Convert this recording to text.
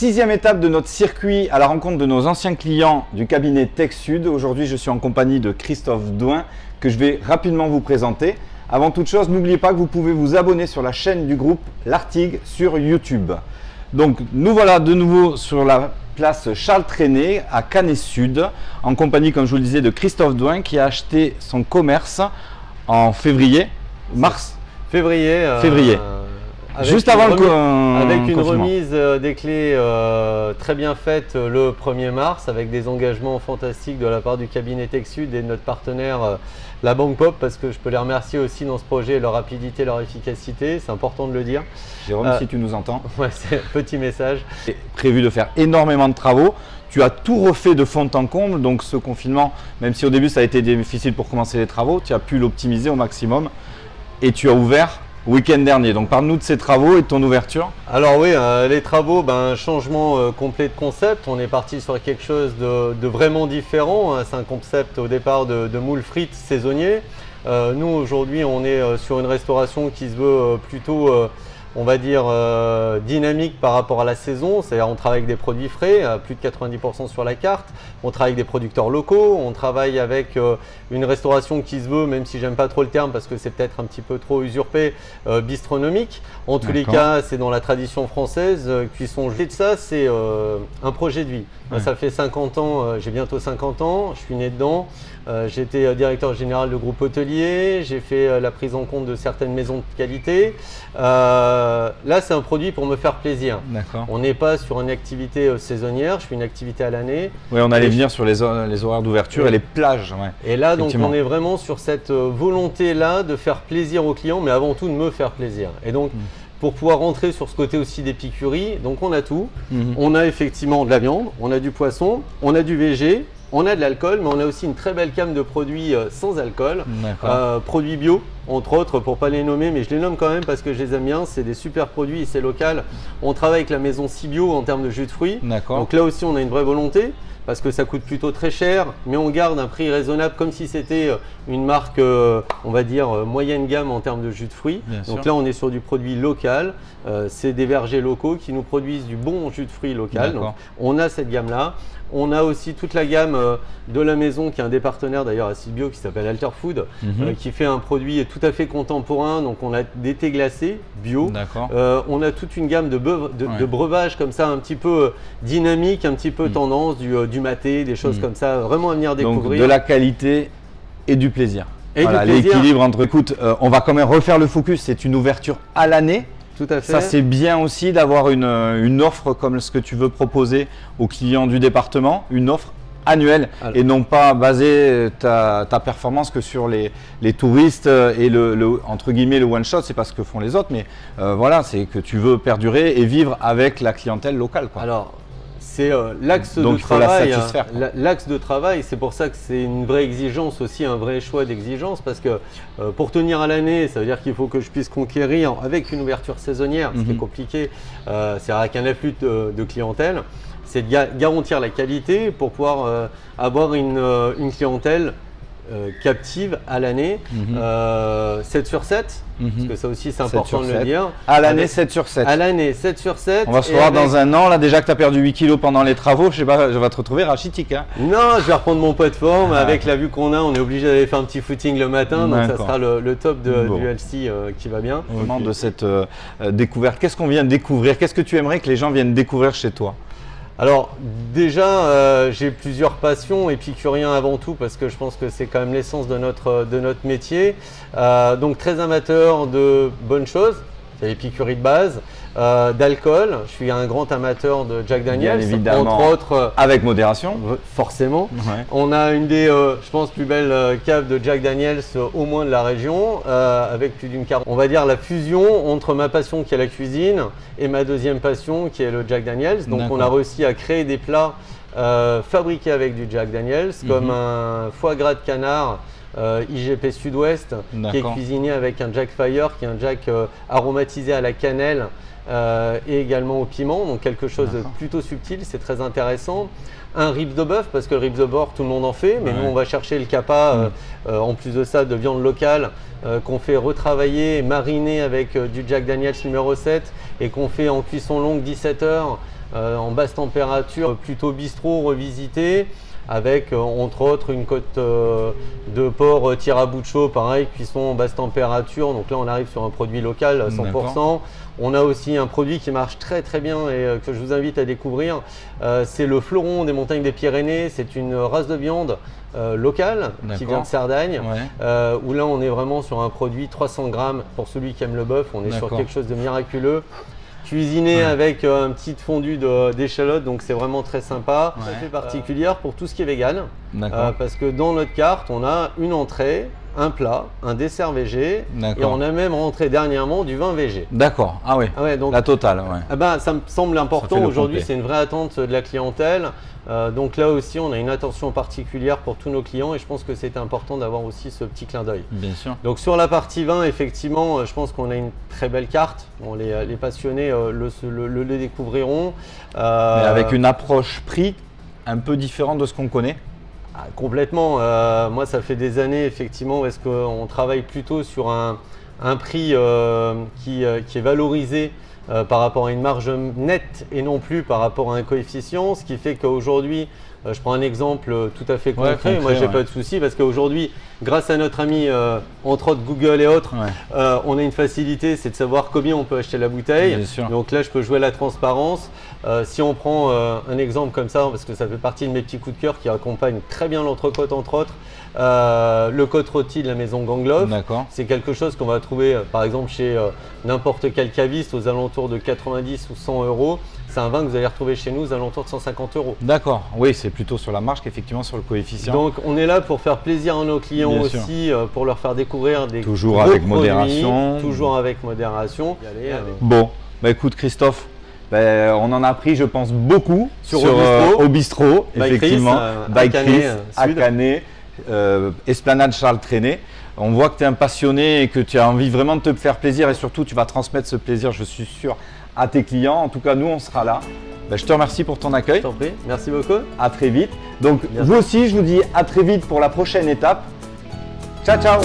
6e étape de notre circuit à la rencontre de nos anciens clients du cabinet Tech Sud. Aujourd'hui, je suis en compagnie de Christophe Douin que je vais rapidement vous présenter. Avant toute chose, n'oubliez pas que vous pouvez vous abonner sur la chaîne du groupe L'Artigue sur YouTube. Donc, nous voilà de nouveau sur la place Charles Trenet à Canet Sud, en compagnie, comme je vous le disais, de Christophe Douin qui a acheté son commerce en février. Juste avant avec une remise des clés très bien faite le 1er mars, avec des engagements fantastiques de la part du cabinet Tech Sud et de notre partenaire la Banque Pop, parce que je peux les remercier aussi dans ce projet, leur rapidité, leur efficacité, c'est important de le dire. Jérôme, si tu nous entends. Ouais, c'est un petit message. C'est prévu de faire énormément de travaux. Tu as tout refait de fond en comble, donc ce confinement, même si au début ça a été difficile pour commencer les travaux, tu as pu l'optimiser au maximum et tu as ouvert week-end dernier. Donc parle-nous de ces travaux et de ton ouverture. Alors oui, les travaux, changement complet de concept. On est parti sur quelque chose de vraiment différent. C'est un concept au départ de moule frites saisonnier. Nous aujourd'hui, on est sur une restauration qui se veut plutôt on va dire dynamique par rapport à la saison, c'est-à-dire on travaille avec des produits frais, à plus de 90% sur la carte, on travaille avec des producteurs locaux, on travaille avec une restauration qui se veut, même si j'aime pas trop le terme parce que c'est peut-être un petit peu trop usurpé, bistronomique. En tous les cas, c'est dans la tradition française, cuisson gelée de ça, c'est un projet de vie. Ouais. Ça fait 50 ans, j'ai bientôt 50 ans, je suis né dedans. J'ai été directeur général de groupe hôtelier, j'ai fait la prise en compte de certaines maisons de qualité. Là, c'est un produit pour me faire plaisir. On n'est pas sur une activité saisonnière, je fais une activité à l'année. Oui, on allait venir sur les horaires d'ouverture et les plages. Ouais. Et là, donc, on est vraiment sur cette volonté-là de faire plaisir aux clients, mais avant tout de me faire plaisir. Et donc, pour pouvoir rentrer sur ce côté aussi d'épicurie, donc on a tout. On a effectivement de la viande, on a du poisson, on a du végé. On a de l'alcool, mais on a aussi une très belle gamme de produits sans alcool, produits bio, entre autres, pour ne pas les nommer, mais je les nomme quand même parce que je les aime bien. C'est des super produits et c'est local. On travaille avec la maison Cibio en termes de jus de fruits. Donc là aussi, on a une vraie volonté parce que ça coûte plutôt très cher, mais on garde un prix raisonnable comme si c'était une marque, on va dire, moyenne gamme en termes de jus de fruits. Donc là, on est sur du produit local. C'est des vergers locaux qui nous produisent du bon jus de fruits local. Donc, on a cette gamme-là. On a aussi toute la gamme de la maison qui est un des partenaires d'ailleurs à Cibio qui s'appelle Alter Food, qui fait un produit tout à fait contemporain. Donc on a des thés glacés bio. On a toute une gamme de breuvages comme ça un petit peu dynamique, un petit peu tendance, du maté, des choses comme ça, vraiment à venir découvrir. Donc de la qualité et du plaisir. Et voilà, l'équilibre entre, écoute, on va quand même refaire le focus, c'est une ouverture à l'année. Tout à fait. Ça, c'est bien aussi d'avoir une offre comme ce que tu veux proposer aux clients du département, une offre annuelle et non pas baser ta performance que sur les touristes et entre guillemets le one shot, c'est pas ce que font les autres, mais voilà, c'est que tu veux perdurer et vivre avec la clientèle locale, quoi. Alors, c'est l'axe de travail. L'axe de travail, c'est pour ça que c'est une vraie exigence aussi, un vrai choix d'exigence, parce que pour tenir à l'année, ça veut dire qu'il faut que je puisse conquérir avec une ouverture saisonnière, ce qui est compliqué, c'est avec un afflux de clientèle, c'est de garantir la qualité pour pouvoir avoir une clientèle captive à l'année, 7 sur 7, parce que ça aussi c'est important de le dire. À l'année 7 sur 7. À l'année 7 sur 7. On va se voir dans un an, là déjà que tu as perdu 8 kilos pendant les travaux, je sais pas, je vais te retrouver rachitique. Hein. Non, je vais reprendre mon poids de forme, avec la vue qu'on a, on est obligé d'aller faire un petit footing le matin, donc ça sera le top du LC qui va bien. Vraiment de cette découverte, qu'est-ce qu'on vient de découvrir? Qu'est-ce que tu aimerais que les gens viennent découvrir chez toi? Alors déjà, j'ai plusieurs passions, épicurien avant tout parce que je pense que c'est quand même l'essence de notre métier. Donc très amateur de bonnes choses, c'est l'épicurie de base, d'alcool. Je suis un grand amateur de Jack Daniels, bien évidemment, entre autres. Avec modération. Forcément. On a une des, je pense, plus belles caves de Jack Daniels au moins de la région, avec plus d'une carte. On va dire la fusion entre ma passion qui est la cuisine et ma deuxième passion qui est le Jack Daniels. Donc on a réussi à créer des plats fabriqués avec du Jack Daniels, comme un foie gras de canard IGP Sud-Ouest, qui est cuisiné avec un Jack Fire, qui est un Jack aromatisé à la cannelle et également au piment, donc quelque chose de plutôt subtil, c'est très intéressant. Un ribs de bœuf, parce que le ribs de bord, tout le monde en fait, mais nous on va chercher le capa, en plus de ça, de viande locale, qu'on fait retravailler, mariner avec du Jack Daniels numéro 7 et qu'on fait en cuisson longue 17 heures en basse température, plutôt bistrot revisité, avec entre autres une côte de porc tir à bout de chaud, pareil, cuisson en basse température. Donc là, on arrive sur un produit local à 100%. On a aussi un produit qui marche très très bien et que je vous invite à découvrir. C'est le fleuron des montagnes des Pyrénées. C'est une race de viande locale qui vient de Cerdagne, où là on est vraiment sur un produit 300 grammes pour celui qui aime le bœuf. On est sur quelque chose de miraculeux. Cuisiné avec un petit fondu d'échalote, donc c'est vraiment très sympa. Ça fait particulière pour tout ce qui est vegan, parce que dans notre carte, on a une entrée, un plat, un dessert végé, et on a même rentré dernièrement du vin végé. D'accord, ah oui, donc, la totale. Ça me semble important. Aujourd'hui, c'est une vraie attente de la clientèle. Donc là aussi, on a une attention particulière pour tous nos clients et je pense que c'est important d'avoir aussi ce petit clin d'œil. Bien sûr. Donc sur la partie vin, effectivement, je pense qu'on a une très belle carte. Bon, les passionnés le découvriront. Mais avec une approche prix un peu différente de ce qu'on connaît. Complètement. Moi, ça fait des années, effectivement, parce qu'on travaille plutôt sur un prix qui est valorisé par rapport à une marge nette et non plus par rapport à un coefficient, ce qui fait qu'aujourd'hui, je prends un exemple tout à fait concret, moi j'ai pas de souci parce qu'aujourd'hui, grâce à notre ami, entre autres Google et autres, on a une facilité, c'est de savoir combien on peut acheter la bouteille. Donc là, je peux jouer la transparence. Si on prend un exemple comme ça, parce que ça fait partie de mes petits coups de cœur qui accompagnent très bien l'entrecôte entre autres, le côte rôti de la maison Gangloff, c'est quelque chose qu'on va trouver par exemple chez n'importe quel caviste aux alentours de 90 ou 100 euros. C'est un vin que vous allez retrouver chez nous aux alentours de 150 euros. D'accord, oui, c'est plutôt sur la marge qu'effectivement sur le coefficient. Donc on est là pour faire plaisir à nos clients aussi, pour leur faire découvrir des toujours avec produits, modération. Toujours avec modération. Bon, bah écoute Christophe, on en a appris, je pense, beaucoup sur au bistrot, effectivement, by Chris, à Canet, Esplanade Charles Trenet. On voit que tu es un passionné et que tu as envie vraiment de te faire plaisir et surtout tu vas transmettre ce plaisir, je suis sûr, à tes clients. En tout cas, nous, on sera là. Je te remercie pour ton accueil. Je t'en prie, merci beaucoup. À très vite. Donc, vous aussi, je vous dis à très vite pour la prochaine étape. Ciao, ciao.